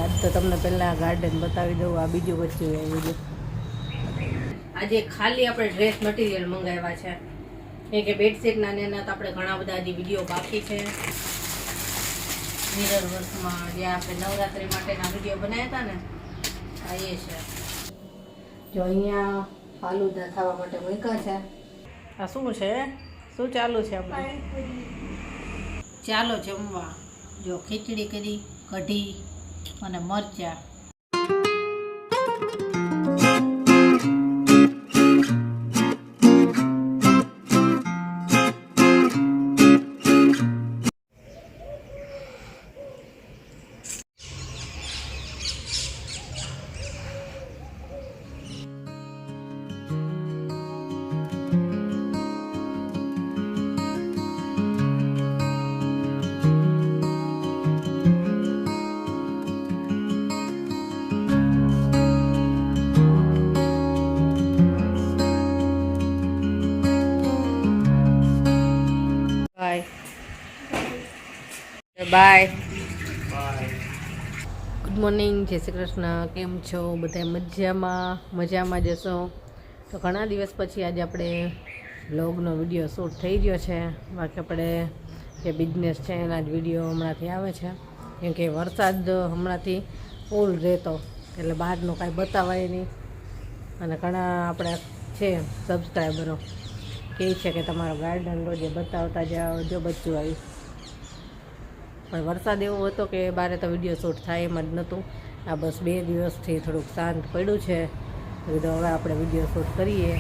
આજ તો તમને પહેલાં ગાર્ડન બતાવી દઉં. આ બીજું વચ્ચે આવ્યું છે. આજે ખાલી આપણે ડ્રેસ મટીરિયલ મંગાવ્યા છે. કેમ કે બેડશીટના ને એના તો આપણે ઘણા બધા હજી વિડીયો બાકી છે. મિરર વર્કમાં જે આપણે નવરાત્રી માટેના વિડીયો બનાવ્યા હતા ને, આ એ છે. જો અહીંયા ફાલુદા ખાવા માટે મૂક્યા છે. આ શું છે? શું ચાલુ છે આપણે? ચાલો જમવા. જો ખીચડી કરી, કઢી અને મરચાં. બાય. ગુડ મોર્નિંગ, જય શ્રી કૃષ્ણ. કેમ છો બધા? મજામાં જશો તો. ઘણા દિવસ પછી આજે આપણે બ્લોગનો વિડીયો શૂટ થઈ ગયો છે. બાકી આપણે જે બિઝનેસ છે એના જ વિડીયો હમણાંથી આવે છે. કેમ કે વરસાદ હમણાંથી ફૂલ રહેતો એટલે બહારનું કાંઈ બતાવાય નહીં. અને ઘણા આપણે છે સબસ્ક્રાઈબરો કહે છે કે તમારો ગાર્ડન રોજે બતાવતા જાઓ, જો બચ્ચું આવી. પણ વરસાદ એવો હતો કે બારે તો વિડીયો શૂટ થાય એમ જ નહોતું. આ બસ 2 દિવસથી થોડુંક શાંત પડ્યું છે. કીધું હવે આપણે વિડીયો શૂટ કરીએ.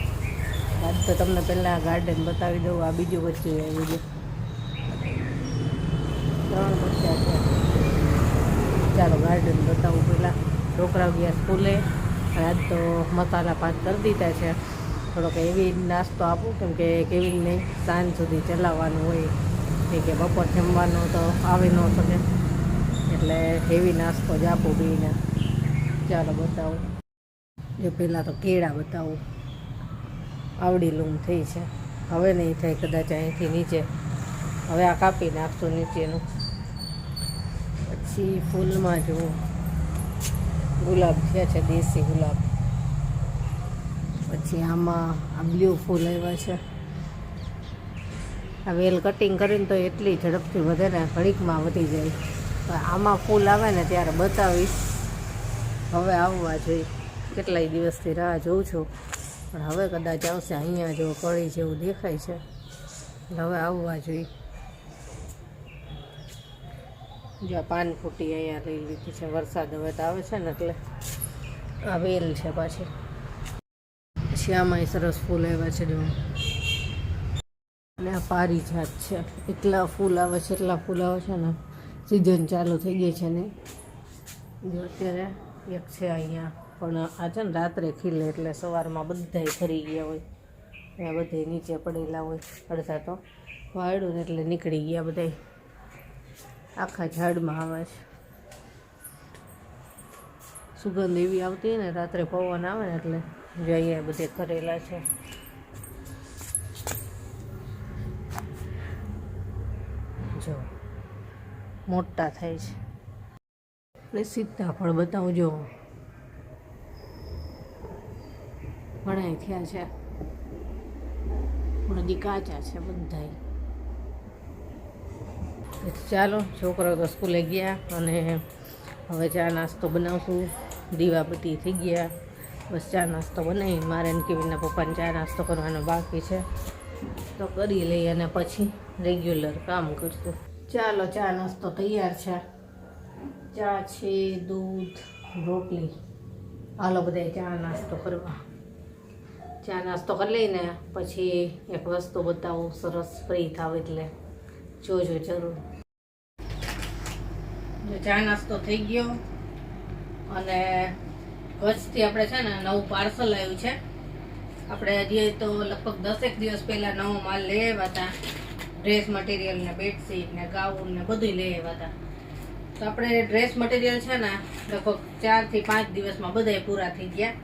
આજ તો તમને પહેલાં ગાર્ડન બતાવી દઉં. આ બીજું બચ્ચું આવ્યું છે. 3 બચ્ચા છે. ચાલો ગાર્ડન બતાવું પહેલાં. છોકરાઓ ગયા સ્કૂલે. આજ તો મસાલા પાક કરી દીધા છે. થોડોક એવી નાસ્તો આપું કેમ કે કેવીને સાંજ સુધી ચલાવવાનું હોય. કે બપોર જમવાનું તો આવી ન શકે એટલે હેવી નાસ્તો જ આપું બીને. ચાલો બતાવું. જો પહેલાં તો કેળા બતાવું. આવડી લૂમ થઈ છે. હવે નહીં થાય કદાચ અહીંથી નીચે. હવે આ કાપી નાખશું નીચેનું. પછી ફૂલમાં જુઓ ગુલાબ થયા છે, દેશી ગુલાબ. પછી આમાં આ બ્લુ ફૂલ આવ્યા છે. આ વેલ કટિંગ કરીને તો એટલી ઝડપથી વધે ને, ઘડીકમાં વધી જાય. આમાં ફૂલ આવે ને ત્યારે બતાવીશ. હવે આવવા જોઈએ. કેટલાય દિવસથી રાહ જોઉં છું પણ હવે કદાચ આવશે. અહીંયા જો કળી જેવું દેખાય છે. હવે આવવા જોઈએ. જો પાન ફૂટી અહીંયા લઈ લીધી છે. વરસાદ હવે તો આવે છે ને એટલે આ વેલ છે પાછી. પછી આમાંય સરસ ફૂલ આવ્યા છે. જો અને આ પારિજાત છે. એટલા ફૂલ આવે છે, એટલા ફૂલ આવે છે ને. સિઝન ચાલુ થઈ ગઈ છે ને. જો અત્યારે એક છે અહીંયા, પણ આ છે ને રાત્રે ખીલે એટલે સવારમાં બધાય ફરી ગયા હોય. ત્યાં બધે નીચે પડેલા હોય. અડધા તો વાળ્યું ને એટલે નીકળી ગયા બધાય. આખા ઝાડમાં આવે છે. સુગંધ એવી આવતી હોય ને રાત્રે પવન આવે ને એટલે. જો અહીંયા બધે કરેલા છે. જો મોટા થાય છે. એટલે સીતાફળ બતાવું. જો ઘણા થયા છે પણ હજી કાચા છે બધાય. ચાલો છોકરાઓ તો સ્કૂલે ગયા અને હવે ચા નાસ્તો બનાવશું. દીવાબત્તી થઈ ગયા. બસ ચા નાસ્તો બનાવી. મારે ને કેવીના પપ્પાને ચા નાસ્તો કરવાનો બાકી છે તો કરી લઈએ અને પછી રેગ્યુલર કામ કરશું. ચાલો ચા નાસ્તો તૈયાર છે. ચા છે, દૂધ, રોટલી. હાલો બધા ચા નાસ્તો કરવા. ચા નાસ્તો કરી લઈને પછી એક વસ્તુ બતાવું સરસ. ફ્રી થાવ એટલે જોજો જરૂર. જો ચા નાસ્તો થઈ ગયો અને કચ્છથી આપણે છે ને નવું પાર્સલ આવ્યું છે. આપણે હજી તો લગભગ 10 દિવસ પહેલાં નવો માલ લઈ આવ્યા હતા. ડ્રેસ મટીરિયલ ને બેડશીટ ને ગાઉન ને બધું લઈ આવ્યા હતા. તો આપણે ડ્રેસ મટીરિયલ છે ને લગભગ 4 થી 5 દિવસમાં બધાય પૂરા થઈ ગયા.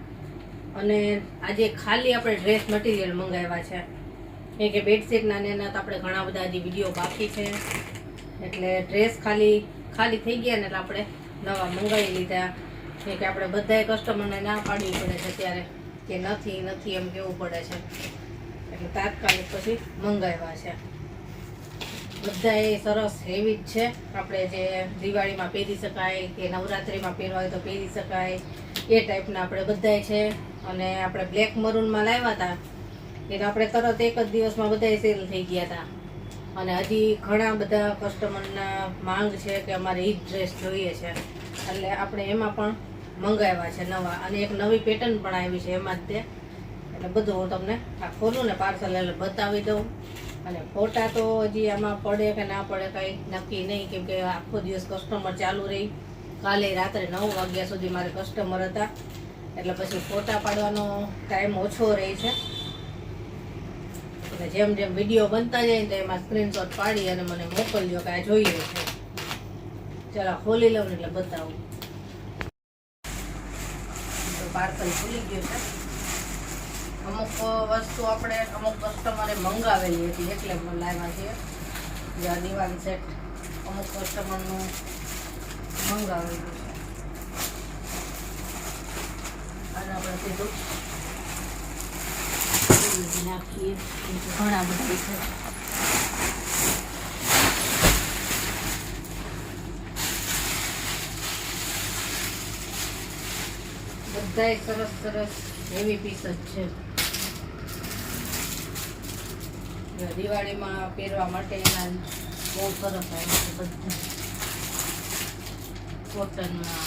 અને આજે ખાલી આપણે ડ્રેસ મટીરિયલ મંગાવ્યા છે. કેમ કે બેડશીટના ને એના તો આપણે ઘણા બધા હજી વિડીયો બાકી છે. એટલે ડ્રેસ ખાલી થઈ ગયા ને એટલે આપણે નવા મંગાવી લીધા. કે આપણે બધાય કસ્ટમરને ના પાડવી પડે છે ત્યારે કે નથી નથી એમ કહેવું પડે છે, એટલે તાત્કાલિક પછી મંગાવ્યા છે. બધા એ સરસ હેવી જ છે. આપણે જે દિવાળીમાં પહેરી શકાય કે નવરાત્રિમાં પહેરવા હોય તો પહેરી શકાય એ ટાઈપના આપણે બધાય છે. અને આપણે બ્લેક મરૂનમાં લાવ્યા હતા એટલે આપણે તરત એક જ દિવસમાં બધાય સેલ થઈ ગયા હતા. અને હજી ઘણા બધા કસ્ટમરના માંગ છે કે અમારે એ જ ડ્રેસ જોઈએ છે, એટલે આપણે એમાં પણ મંગાવ્યા છે નવા. અને એક નવી પેટર્ન પણ આવી છે એમાં જ તે. એટલે બધું હું તમને આ ખોલું ને પાર્સલ એટલે બતાવી દઉં. અને ફોટા તો હજી આમાં પડે કે ના પડે કંઈ નક્કી નહીં, કેમ કે આખો દિવસ કસ્ટમર ચાલુ રહી. કાલે રાત્રે 9 વાગ્યા સુધી મારે કસ્ટમર હતા, એટલે પછી ફોટા પાડવાનો ટાઈમ ઓછો રહે છે. એટલે જેમ જેમ વિડીયો બનતા જાય તો એમાં સ્ક્રીનશોટ પાડી અને મને મોકલજો કે આ જોઈએ છે. ચાલો ખોલી લઉં ને એટલે બતાવું. તો પાર્સલ ખુલી ગયું છે. અમુક વસ્તુ આપણે અમુક કસ્ટમરે મંગાવેલી હતી એટલે લાવ્યા છીએ. જ્યાં દિવાળી સેટ અમુક કસ્ટમરનું મંગાવેલું છે. અને આપણે સીધું નાખીએ. ઘણા બધા છે. બધાય સરસ સરસ હેવી પીસ જ છે. દિવાળીમાં પહેરવા માટે એના બહુ સરસ આવે છે. બધા કોટનમાં,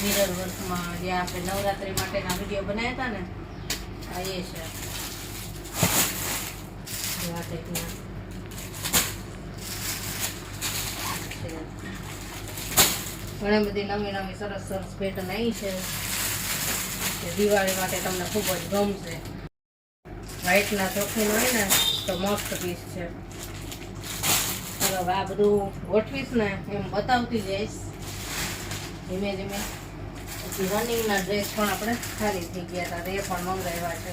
મિરર વર્કમાં, જે આપણે નવરાત્રી માટેના વિડીયો બનાવ્યા હતા ને આ એ છે. આ ટાઈપના ઘણી બધી નવી નવી સરસ સરસ પેટર્ન આવી છે. દિવાળી માટે તમને ખૂબ જ ગમશે. વ્હાઈટના ચોખીન હોય ને તો મસ્ત પીસ છે. હવે આ બધું ગોઠવીશ ને એમ બતાવતી જઈશ ધીમે ધીમે. પછી રનિંગના ડ્રેસ પણ આપણે ખાલી થઈ ગયા હતા, એ પણ મંગાવ્યા છે.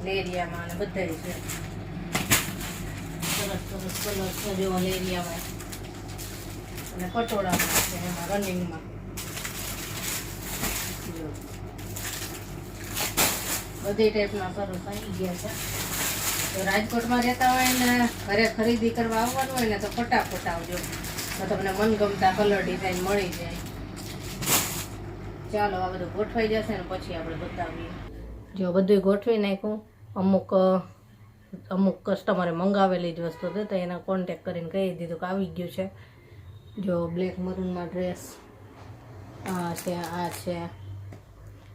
લેરિયામાં અને બધાય છે. સરસ સરસ કલર છે જેવો લેરિયામાં અને પટોળામાં છે, એમાં રનિંગમાં. બધી ટાઈપના સરસ આવી ગયા છે. તો રાજકોટમાં રહેતા હોય ને ઘરે ખરીદી કરવા આવવાનું હોય ને તો ફટાફટ આવજો, તો તમને મનગમતા કલર ડિઝાઇન મળી જાય. ચાલો આ બધું ગોઠવાઈ જશે ને પછી આપણે બતાવીએ. જો બધું ગોઠવી નાખ્યું. અમુક કસ્ટમરે મંગાવેલી જ વસ્તુ હતી તો એના કોન્ટેક કરીને કહી દીધું કે આવી ગયું છે. જો બ્લેક મરૂનમાં ડ્રેસ આ છે, આ છે.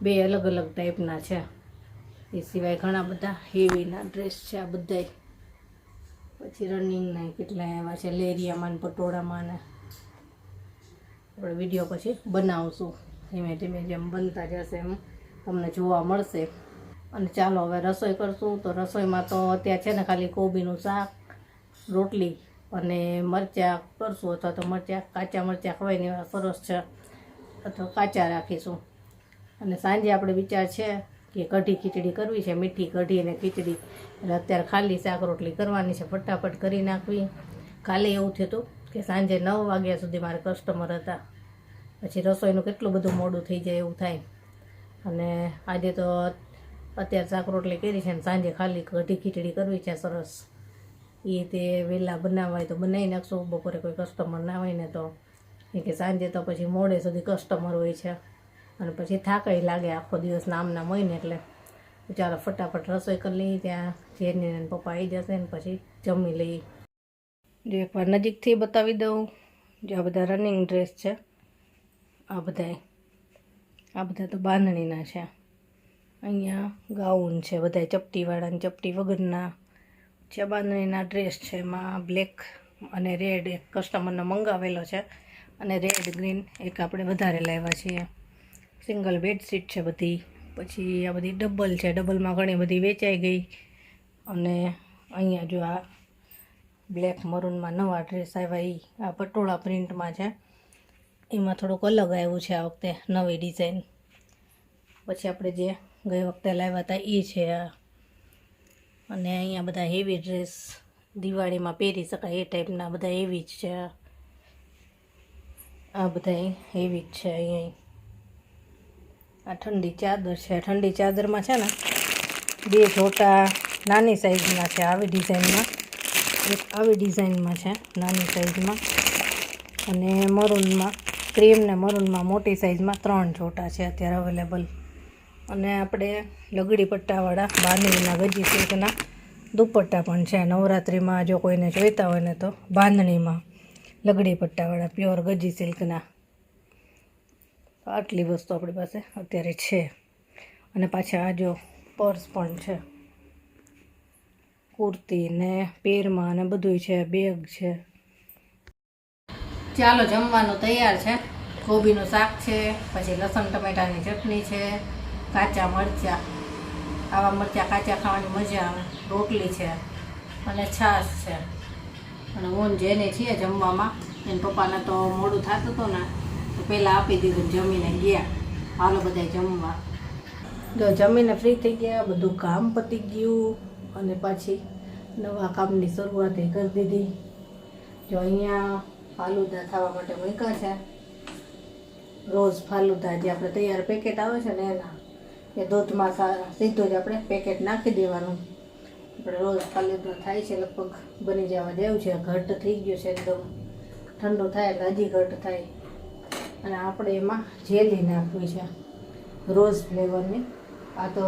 બે અલગ અલગ ટાઈપના છે. એ સિવાય ઘણા બધા હેવીના ડ્રેસ છે આ બધાય. પછી રનિંગના કેટલા આવ્યા છે, લેરિયામાં પટોળામાં. ને આપણે વિડીયો પછી બનાવશું ધીમે ધીમે, જેમ બનતા જશે એમ તમને જોવા મળશે. અને ચાલો હવે રસોઈ કરશું. તો રસોઈમાં તો અત્યારે છે ને ખાલી કોબીનું શાક, રોટલી અને મરચાં કરશું, અથવા તો કાચા મરચાં ખવાય ને એવા સરસ છે, અથવા કાચા રાખીશું. અને સાંજે આપણે વિચાર છે કે કઢી ખીચડી કરવી છે, મીઠી કઢી અને ખીચડી. એટલે અત્યારે ખાલી શાક રોટલી કરવાની છે, ફટાફટ કરી નાખવી. કાલે એવું થયું હતું કે સાંજે 9 વાગ્યા સુધી મારે કસ્ટમર હતા, પછી રસોઈનું કેટલું બધું મોડું થઈ જાય એવું થાય. અને આજે તો અત્યારે શાક રોટલી કરી છે ને સાંજે ખાલી કઢી ખીચડી કરવી છે સરસ. એ તે વહેલા બનાવવા હોય તો બનાવી નાખશું. બપોરે કોઈ કસ્ટમર ના હોય ને તો, કે સાંજે તો પછી મોડે સુધી કસ્ટમર હોય છે અને પછી થાકાઈ લાગે આખો દિવસ નામ હોય ને. એટલે ચાલો ફટાફટ રસોઈ કરી લઈએ. ત્યાં જેની પપ્પા આવી જશે ને પછી જમી લઈએ. જો એકવાર નજીકથી બતાવી દઉં. જો આ બધા રનિંગ ડ્રેસ છે. આ બધા તો બાંધણીના છે. અહીંયા ગાઉન છે બધા ચપટીવાળા ને ચપટી વગરના છે. બાંધણીના ડ્રેસ છે. એમાં બ્લેક અને રેડ એક કસ્ટમરનો મંગાવેલો છે, અને રેડ ગ્રીન એક આપણે વધારે લાવ્યા છીએ. સિંગલ બેડશીટ છે બધી. પછી આ બધી ડબલ છે. ડબલમાં ઘણી બધી વેચાઈ ગઈ. અને અહીંયા જો આ બ્લેક મરૂનમાં નવા ડ્રેસ આવ્યા. આ પટોળા પ્રિન્ટમાં છે. એમાં થોડુંક અલગ આવ્યું છે આ વખતે, નવી ડિઝાઇન. પછી આપણે જે ગઈ વખતે લાવ્યા હતા એ છે આ. અને અહીંયા બધા હેવી ડ્રેસ દિવાળીમાં પહેરી શકાય એ ટાઈપના બધા હેવી જ છે. આ બધા એવી જ છે અહીંયા. આ ઠંડી ચાદર છે. ઠંડી ચાદરમાં છે ને 2 જોટા નાની સાઈઝના છે, આવી ડિઝાઇનમાં. એક આવી ડિઝાઇનમાં છે નાની સાઈઝમાં, અને મરૂનમાં, ક્રીમ ને મરૂનમાં મોટી સાઈઝમાં 3 જોટા છે અત્યારે અવેલેબલ. અને આપણે લગડી પટ્ટાવાળા બાંધણીના ગજી સિલ્કના દુપટ્ટા પણ છે. નવરાત્રિમાં જો કોઈને જોઈતા હોય ને તો બાંધણીમાં લગડી પટ્ટાવાળા પ્યોર ગજી સિલ્કના. આટલી વસ્તુ આપણી પાસે અત્યારે છે. અને પાછા આ જો પર્સ પણ છે, કુર્તી ને પેરમાં અને બધું છે, બેગ છે. ચાલો, જમવાનું તૈયાર છે. કોબીનું શાક છે, પછી લસણ ટમેટાની ચટણી છે, કાચા મરચાં. આવા મરચાં કાચા ખાવાની મજા આવે. રોટલી છે અને છાશ છે. અને હું જેને છીએ જમવામાં, એને પપ્પાને તો મોડું થતું હતું ને, તો પહેલાં આપી દીધું, જમીને ગયા. હાલો બધા જમવા. જો જમીને ફ્રી થઈ ગયા, બધું કામ પતી ગયું, અને પાછી નવા કામની શરૂઆત કરી દીધી. જો અહીંયા ફાલુદા થવા માટે મૂક્યા છે. રોજ ફાલુદા જે આપણે તૈયાર પેકેટ આવે છે ને એના, એ દૂધમાં સીધું જ આપણે પેકેટ નાખી દેવાનું. આપણે રોજ ફાલુદા થાય છે, લગભગ બની જવા જેવું છે. ઘટ થઈ ગયું છે એકદમ. ઠંડુ થાય એટલે હજી ઘટ થાય. અને આપણે એમાં જેલી નાખવી છે રોઝ ફ્લેવરની. આ તો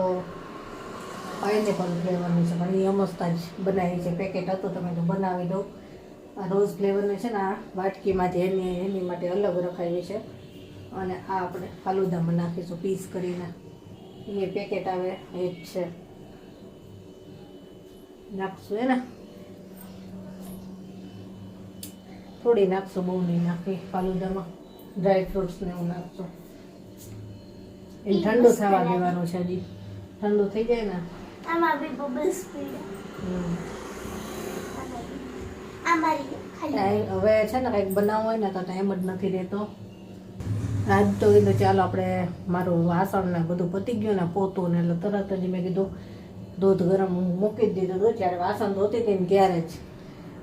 પાઇનેપલ ફ્લેવરની છે, પણ એ અમસ્તા જ બનાવી છે. પેકેટ હતું, તમે તો બનાવી દઉં. આ રોઝ ફ્લેવરની છે ને, આ વાટકીમાં જે એની માટે અલગ રખાવી છે. અને આ આપણે ફાલુદામાં નાખીશું પીસ કરીને. એ પેકેટ આવે એ જ છે. નાખશું એને થોડી નાખશું, બહુ નહીં નાખી ફાલુદામાં. ડ્રાય ફ્રૂટ્સ ને એવું નાખશું. એ ઠંડુ થવા દેવાનું છે. હજી ઠંડુ થઈ જાય ને આમાં બી બબલ્સ હવે છે ને કંઈક બનાવવું હોય ને તો ટાઈમ જ નથી રહેતો. આજ તો કીધું ચાલો આપણે, મારું વાસણ ને બધું પતી ગયું ને પોતું ને, એટલે તરત જ મેં કીધું દૂધ ગરમ મૂકી જ દીધું હતું. જ્યારે વાસણ ધોતી હતી ને ત્યારે જ,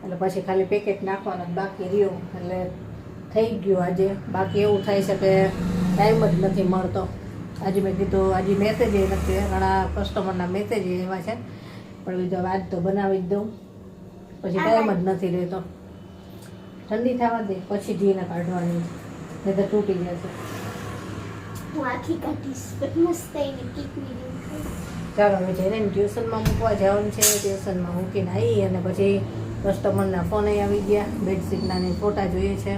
એટલે પછી ખાલી પેકેટ નાખવાના બાકી રહ્યું, એટલે થઈ ગયું આજે. બાકી એવું થાય છે કે ટાઈમ જ નથી મળતો. આજે મેં કીધું આજે મેસેજ નથી, ઘણા કસ્ટમરના મેસેજ એવા છે, પણ કીધું આજ તો બનાવી જ દઉં, પછી ટાઈમ જ નથી રહેતો. ઠંડી થવા દે પછી ઘીને કાઢવાની, નહીં તો તૂટી જશે. હું આખી કાઢીશ, મસ્ત એને કીકની જેવું. ચાલો, હવે જઈને ટ્યુશનમાં મૂકવા જવાનું છે. ટ્યુશનમાં મૂકીને આવી અને પછી કસ્ટમરના ફોન આવી ગયા. બેડશીટના ને ફોટા જોઈએ છે,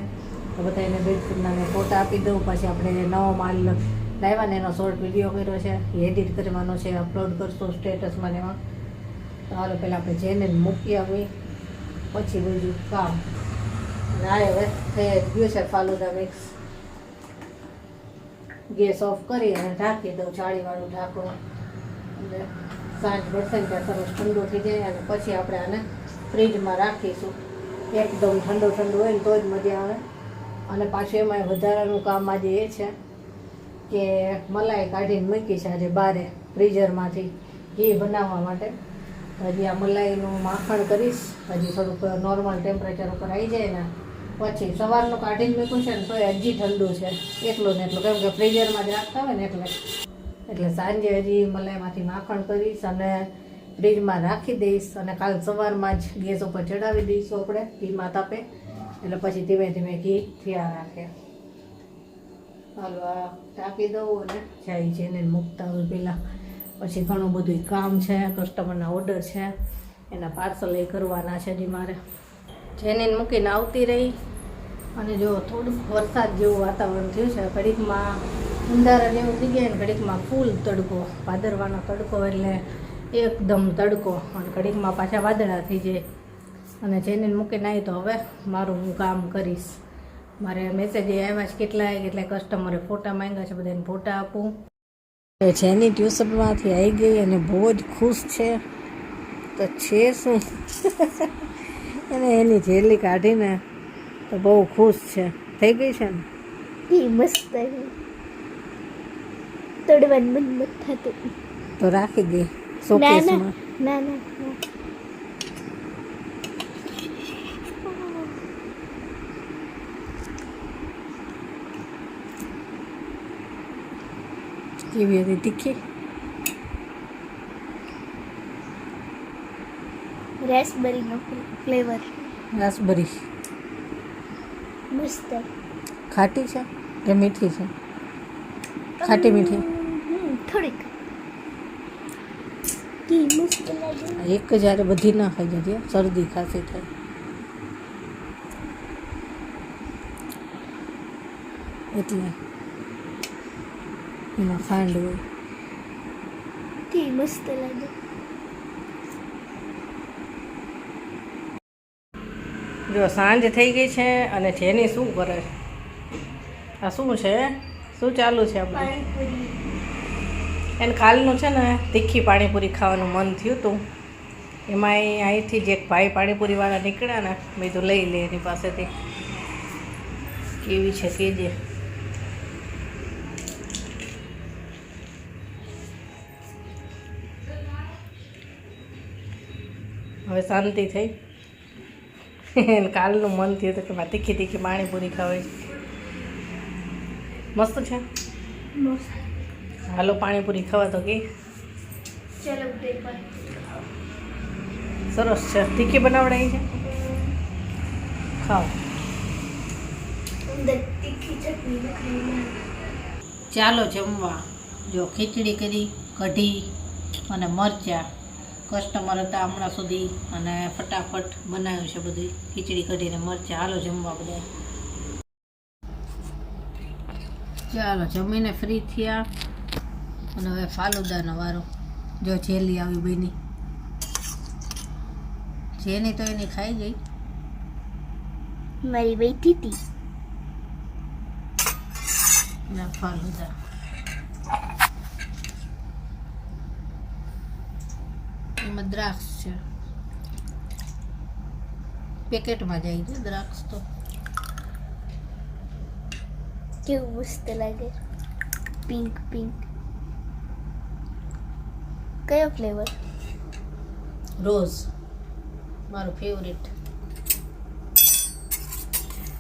તો બધા એને બેડશીટના ને ફોટા આપી દઉં. પછી આપણે નવો માલ લાવ્યા ને એનો શોર્ટ વિડીયો કર્યો છે, એ એડિટ કરવાનો છે, અપલોડ કરશું સ્ટેટસમાં ને એમાં. તો હાલો પહેલાં આપણે જઈને મૂકી આવી, પછી બધું કામ. અને આ હવે થઈ ગયું છે ફાલુદા મિક્સ. ગેસ ઓફ કરી અને ઢાંકી દઉં, જાળીવાળું ઢાંકણું. એટલે સાંજ પડશે ને ત્યાં સરસ ઠંડુ થઈ જાય. અને પછી આપણે આને ફ્રીજમાં રાખીશું. એકદમ ઠંડુ ઠંડુ હોય ને તો જ મજા આવે. અને પાછું એમાં વધારાનું કામ આજે એ છે કે મલાઈ કાઢીને મૂકી છે આજે બારે ફ્રીઝરમાંથી ઘી બનાવવા માટે. હજી આ મલાઈનું માખણ કરીશ. હજી થોડુંક નોર્મલ ટેમ્પરેચર ઉપર આવી જાય ને પછી સવારનું કાઢીને મૂક્યું છે ને તો હજી ઠંડુ છે એટલું ને એટલું, કેમ કે ફ્રીઝરમાં જ રાખતા હોય ને એટલે સાંજે હજી મલાઈમાંથી માખણ કરીશ અને ફ્રીજમાં રાખી દઈશ. અને કાલ સવારમાં જ ગેસ ઉપર ચડાવી દઈશું આપણે ઘીમાં તાપે, એટલે પછી ધીમે ધીમે ઘી થયા રાખે. હાલો આ ટાંકી દઉં અને જાય છે એને મૂકતા હોય પહેલાં. પછી ઘણું બધું કામ છે, કસ્ટમરના ઓર્ડર છે, એના પાર્સલ એ કરવાના છે હજી મારે. જેને મૂકીને આવતી રહી. અને જો થોડુંક વરસાદ જેવું વાતાવરણ થયું છે, ઘડીકમાં અંધારા જેવું થઈ ગયા ને ઘડીકમાં ફૂલ તડકો, ભાદરવાનો તડકો, એટલે એકદમ તડકો, અને ઘડીકમાં પાછા વાદળા થઈ જાય. અને જેને મૂકીને આવી તો હવે મારું હું કામ કરીશ. મારે મેસેજ આવ્યા છે કેટલાય કસ્ટમરે ફોટા માંગ્યા છે, બધાને ફોટા આપું. જેની ટ્યુશનમાંથી આવી ગઈ અને બહુ જ ખુશ છે. તો છે શું એને એની જેલી કાઢીને તો બહુ ખુશ છે, થઈ ગઈ છે ને. એ મસ્ત તોડવાનું મન નથી થતું તો રાખી દે શોકેસમાં. ના કેવી હતી તીખી? રેસબેરીનો ફ્લેવર રાસબરી. મસ્ત. ખાટી છે કે મીઠી છે? ખાટી મીઠી થોડીક કી મસ્ત લાગે. એક જ હારે બધી ના ખાઈ જતી, શરદી ખાંસી થાય. એટલે એમાં ખાંડ હોય. કી મસ્ત લાગે. જો સાંજ થઈ ગઈ છે અને જેની શું કરે? આ શું છે? શું ચાલુ છે આપણે? પાણીપુરી. એને કાલનું છે ને તીખી પાણીપુરી ખાવાનું મન થયું હતું. એમાં અહીંથી જ એક ભાઈ પાણીપુરીવાળા નીકળ્યા ને, મેં તો લઈ લે એની પાસેથી. કેવી છે કેજે. હવે શાંતિ થઈ. એને કાલનું મન થયું હતું કે મારે તીખી તીખી પાણીપુરી ખાવી છે. મસ્ત છે. મસ્ત. હાલો પાણીપુરી ખાવા તો કે ચલો પેપર. સરસ છે. તીખી બનાવડાવી છે. ખાઓ. અંદર તીખી ચટણી નાખી. ચાલો જમવા. જો ખીચડી કરી, કઢી અને મરચાં. કસ્ટમર હતા હમણાં સુધી અને ફટાફટ બનાવ્યું છે બધું. ખીચડી કઢીને મરચાં. હાલો જમવા બધા. ચાલો જમીને ફ્રી થયા અને હવે ફાલુદાનો વારો. જો જેલી આવી બની. જેની તો એની ખાઈ ગઈ. મારી બેટી હતી. ના ફાલુદા. એમાં દ્રાક્ષ છે. પેકેટમાં જાય છે દ્રાક્ષ તો. કેવું મસ્ત લાગે. Pink pink. કયો ફ્લેવર? રોઝ મારું ફેવરેટ.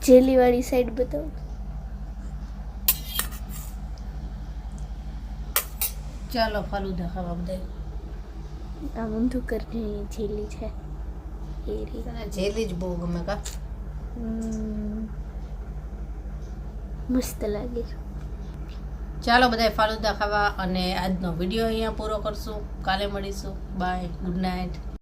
જેલી વાળી સાઈડ બતાવો. ચાલો ફાલુદા ખાવા બધા. આ ઊંધું કરીને જેલી છે એ રી. જેલી જ બહુ ગમે કા. મસ્ત લાગે. ચાલો બધા ફાલુદા ખાવા અને આજનો વિડીયો અહીંયા પૂરો કરશું. કાલે મળીશું. બાય. Good night.